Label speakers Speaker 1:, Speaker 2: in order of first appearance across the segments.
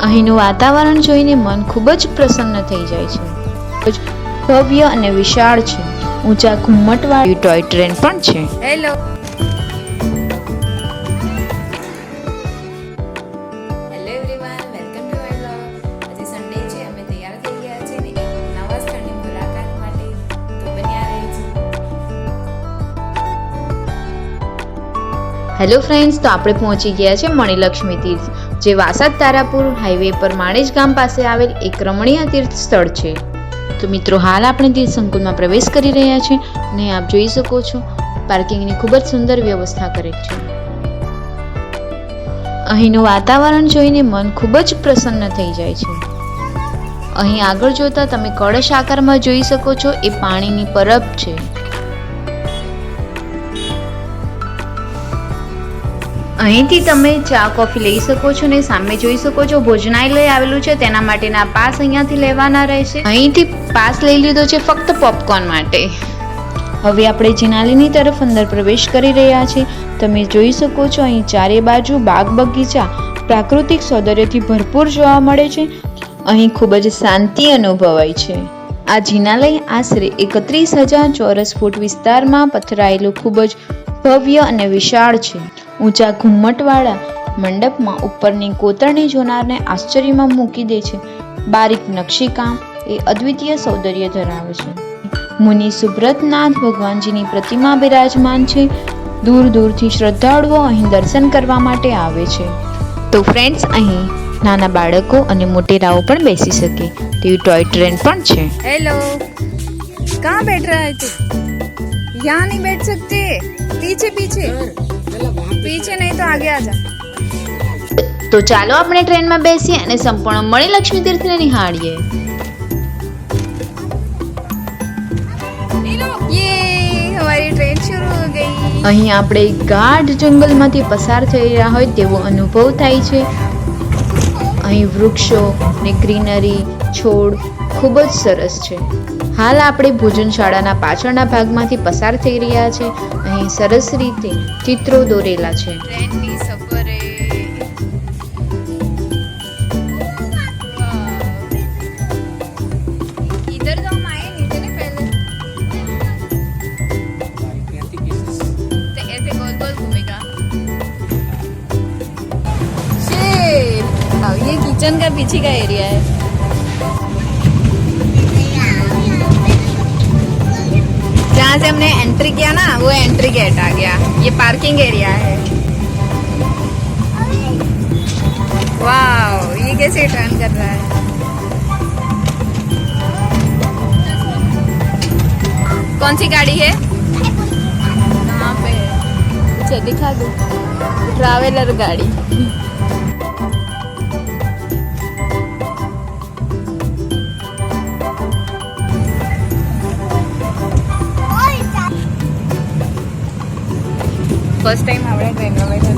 Speaker 1: અહીંનું વાતાવરણ જોઈને મન ખૂબ જ પ્રસન્ન થઈ જાય છે. ભવ્ય અને વિશાળ છે. ઊંચા ઘુમ્મટવાળી ટોય ટ્રેન પણ છે.
Speaker 2: Hello everyone, welcome to my vlog. આજે સન્ડે છે, અમે તૈયાર થઈ ગયા છે ને એક નવા સ્થળની મુલાકાત માટે, તો બન્યા રહેજો.
Speaker 1: હેલો ફ્રેન્ડ્સ, તો આપણે પહોંચી ગયા છે મણિલક્ષ્મી તીર્થ, જે વાસદ તારાપુર હાઈવે પર માણેજ ગામ પાસે આવેલ એક રમણીય તીર્થ સ્થળ છે. તો મિત્રો, હાલ આપણે તીર્થ સંકુલમાં પ્રવેશ કરી રહ્યા છે અને આપ જોઈ શકો છો પાર્કિંગની ખૂબ જ સુંદર વ્યવસ્થા કરેલ છે. અહીંનું વાતાવરણ જોઈને મન ખૂબ જ પ્રસન્ન થઈ જાય છે. અહીં આગળ જોતા તમે કળશ આકારમાં જોઈ શકો છો, એ પાણીની પરબ છે. અહીંથી તમે ચા કોફી લઈ શકો છો ને સામે જોઈ શકો છો ભોજનાલય આવેલું છે, તેના માટેના પાસ અહીંયાથી લેવાના રહેશે. અહીંથી પાસ લઈ લીધો છે ફક્ત પોપકોર્ન માટે. હવે આપણે જિનાલીની તરફ અંદર પ્રવેશ કરી રહ્યા છીએ. તમે જોઈ શકો છો અહીં ચારે બાજુ બાગ બગીચા પ્રાકૃતિક સૌંદર્યથી ભરપૂર જોવા મળે છે. અહીં ખૂબ જ શાંતિ અનુભવાય છે. આ જિનાલય આશરે 31,000 ચોરસ ફૂટ વિસ્તારમાં પથરાયેલું ખૂબ જ ભવ્ય અને વિશાળ છે. ઊંચા ઘુમ્મટવાળા મંડપમાં ઉપરની કોતરણી જોનારને આશ્ચર્યમાં મૂકી દે છે. બારીક નકશીકામ એ અદ્વિતીય સૌંદર્ય ધરાવે છે. મુનિ સુબ્રતનાથ ભગવાનજીની પ્રતિમા બિરાજમાન છે. દૂર દૂરથી શ્રદ્ધાળુઓ અહીં દર્શન કરવા માટે આવે છે. તો ફ્રેન્ડ્સ, અહીં નાના બાળકો અને મોટેરાઓ પણ બેસી શકે તેવી ટોય ટ્રેન પણ છે.
Speaker 2: हेलो, कहाँ बैठ रहा है तू? यहाँ नहीं बैठ सकते, पीछे पीछे पीछे नहीं तो आगे आ जा.
Speaker 1: તો ચાલો આપણે ટ્રેનમાં બેસીએ અને સંપૂર્ણ મણિલક્ષ્મી તીર્થને નિહાળીએ.
Speaker 2: ये हमारी ट्रेन शुरू हो गई.
Speaker 1: અહીં આપણે ગાઢ જંગલમાંથી પસાર થઈ રહ્યા હોય તેવો અનુભવ થાય છે. અહીં વૃક્ષો ને ગ્રીનરી છોડ ખૂબ જ સરસ છે. હાલ આપણે ભોજનશાળાના પાછળના ભાગમાંથી પસાર થઈ રહ્યા છે. અહીં સરસ રીતે ચિત્રો દોરેલા છે.
Speaker 2: ટ્રેનની સફરે इधर तो हम आए नहीं थे ना पहले, तो ऐसे गोल गोल घूमेगा. अब ये किचन का पीछे का एरिया है. जहाँ से हमने एंट्री किया ना, वो एंट्री गेट आ गया. ये पार्किंग एरिया है. वाह, ये कैसे टर्न कर रहा है. कौन सी गाड़ी है? कहाँ पे है? अच्छा दिखा दो. ट्रैवलर गाड़ी. ફર્સ્ટ ટાઈમ આપણે ટ્રેનમાં બેઠા.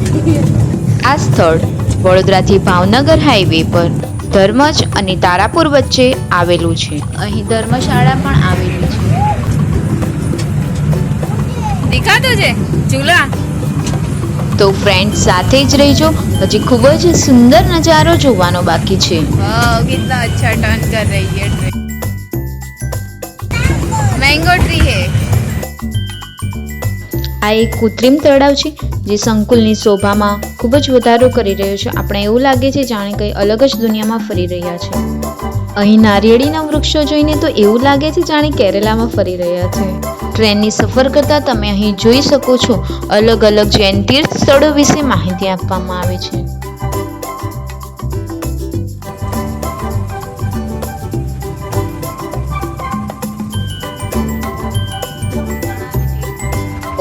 Speaker 1: આ સ્થળ વડોદરાથી ભાવનગર હાઈવે પર ધર્મજ અને તારાપુર વચ્ચે આવેલું છે. અહીં ધર્મશાળા પણ આવેલી છે.
Speaker 2: દિખા તુજે ઝૂલા.
Speaker 1: તો ફ્રેન્ડ, સાથે જ રહેજો, હજી ખૂબ જ સુંદર નજારો જોવાનો બાકી છે.
Speaker 2: वाह, कितना अच्छा टर्न कर रही है ट्रेन. मैंगो ट्री है.
Speaker 1: આ એક કૃત્રિમ તળાવ છે જે સંકુલની શોભામાં ખૂબ જ વધારો કરી રહ્યો છે. આપણે એવું લાગે છે જાણે કંઈ અલગ જ દુનિયામાં ફરી રહ્યા છે. અહીં નારિયેળીના વૃક્ષો જોઈને તો એવું લાગે છે જાણે કેરેલામાં ફરી રહ્યા છે. ટ્રેનની સફર કરતાં તમે અહીં જોઈ શકો છો અલગ અલગ જૈન તીર્થ સ્થળો વિશે માહિતી આપવામાં આવે છે.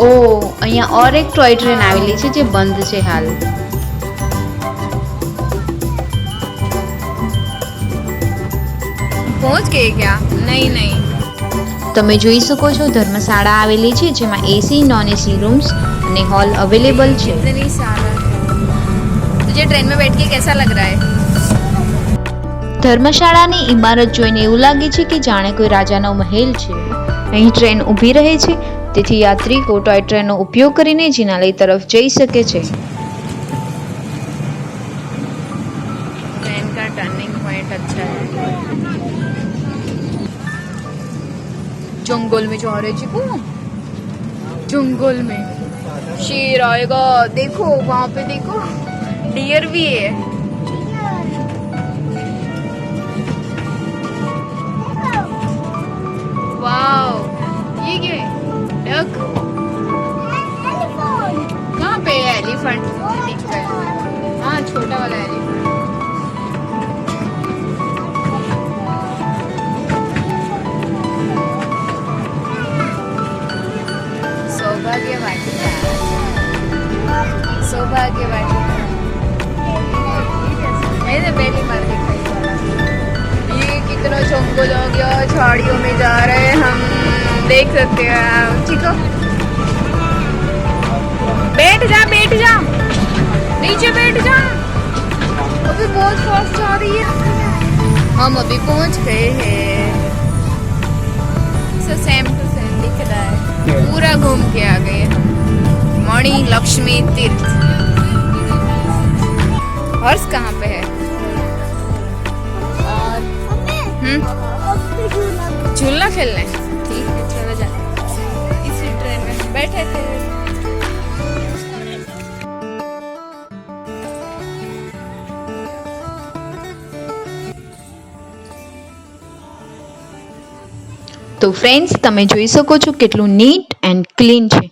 Speaker 1: ઓ, અહીંયા ઓર એક ટોય ટ્રેન આવેલી છે જે બંધ છે હાલ.
Speaker 2: पहुंच गए क्या? नहीं नहीं.
Speaker 1: તમે જોઈ શકો છો ધર્મશાળા આવેલી છે જેમાં એસી નોન એસી રૂમ્સ અને હોલ અવેલેબલ છે.
Speaker 2: इतनी सारा. तुझे ट्रेन में बैठ के कैसा लग रहा है?
Speaker 1: ધર્મશાળાની ઇમારત જોઈને એવું લાગે છે કે જાણે કોઈ રાજાનો મહેલ છે. અહીં ટ્રેન ઊભી રહે છે, તેથી યાત્રિકો ટોય ટ્રેનનો ઉપયોગ કરીને જિનાલય તરફ જઈ શકે છે.
Speaker 2: नेट अच्छा है। जंगल में जा रहे चिकू, जंगल में शेर आएगा, देखो वहां पे देखो डियर भी है। वाओ, ये क्या है? डक। कहाँ पे है एलिफेंट? दिख रहा है, हाँ छोटा वाला एलिफेंट। सौभाग्य वाटिका, सौभाग्य वाटिका। मैंने पहली बार देखा ये वाला। ये कितना जंगल हो गया, झाड़ियों में जा रहे हैं हम, देख सकते हैं आप। ठीक है, बैठ जा, बैठ जा, नीचे बैठ जा। अभी बहुत फास्ट जा रही है। हम अभी पहुंच गए हैं। सेम टू सेम दिख रहा है, पूरा घूम के आ गए हम। मणि लक्ष्मी तीर्थ। हर्ष कहाँ पे है? और झूलना खेलना है, ठीक है चलो जा। इसी ट्रेन में बैठे थे।
Speaker 1: તો ફ્રેન્ડ્સ, તમે જોઈ શકો છો કેટલું નીટ એન્ડ ક્લીન છે.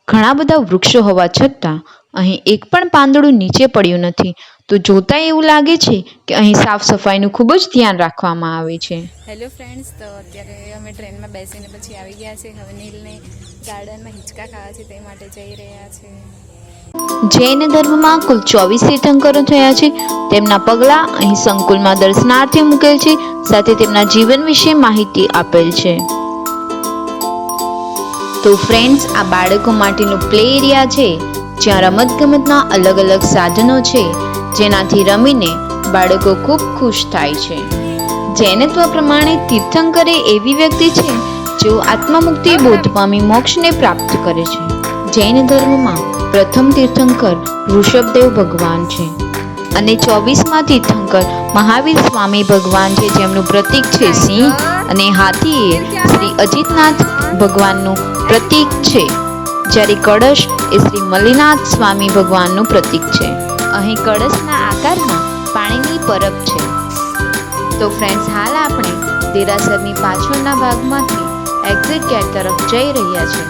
Speaker 1: ઘણા બધા વૃક્ષો હોવા છતાં અહીં એક પણ પાંદડું નીચે પડ્યું નથી. તો જોતા એવું લાગે છે કે અહીં સાફ સફાઈનું ખૂબ જ ધ્યાન રાખવામાં આવે છે.
Speaker 2: હેલો ફ્રેન્ડ્સ, તો અત્યારે અમે ટ્રેનમાં બેસીને પછી આવી ગયા છે. હવે નીલને ગાર્ડનમાં હિંચકા ખાવા છે, તે માટે જઈ રહ્યા છે.
Speaker 1: જૈન ધર્મમાં કુલ 24 તીર્થંકરો થયા છે. તેમના પગલાં અહીં સંકુલમાં દર્શનાર્થે મૂકેલ છે, સાથે તેમના જીવન વિશે માહિતી આપેલ છે. તો ફ્રેન્ડ્સ, આ બાળકો માટેનું પ્લે એરિયા છે, જ્યાં રમતગમતના અલગ અલગ સાધનો છે, જેનાથી રમીને બાળકો ખૂબ ખુશ થાય છે. જૈનત્વ પ્રમાણે તીર્થંકર એ એવી વ્યક્તિ છે જેઓ આત્મમુક્તિ બોધ પામી મોક્ષને પ્રાપ્ત કરે છે. જૈન ધર્મમાં પ્રથમ તીર્થંકર ઋષભદેવ ભગવાન છે અને 24મા તીર્થંકર મહાવીર સ્વામી ભગવાન છે, જેમનું પ્રતીક છે સિંહ, અને હાથી એ શ્રી અજીતનાથ ભગવાનનું પ્રતીક છે, જ્યારે કળશ એ શ્રી મલ્લીનાથ સ્વામી ભગવાનનું પ્રતીક છે. અહીં કળશના આકારમાં પાણીની પરબ છે. તો ફ્રેન્ડ્સ, હાલ આપણે દેરાસરની પાછળના ભાગમાંથી એક્ઝિટ ગેટ તરફ જઈ રહ્યા છે.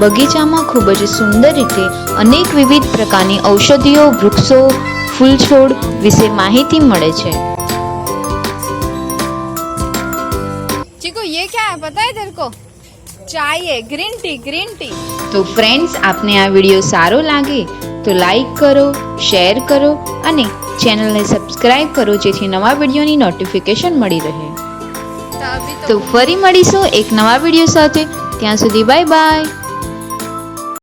Speaker 1: બગીચામાં ખૂબ જ સુંદર રીતે અનેક વિવિધ પ્રકારની ઔષધિઓ, વૃક્ષો, ફૂલ છોડ વિશે માહિતી મળે છે.
Speaker 2: चिको ये क्या है पता है तेरे को? चाय है, ग्रीन टी, ग्रीन टी.
Speaker 1: તો ફ્રેન્ડ્સ, આપને આ વિડીયો સારો લાગે તો લાઈક કરો, શેર કરો અને ચેનલને સબસ્ક્રાઇબ કરો, જેથી નવા વિડીયોની નોટિફિકેશન મળી રહે.
Speaker 2: तो अभी
Speaker 1: તો ફરી મળીશું એક નવા વિડીયો સાથે. ત્યાં સુધી બાય બાય.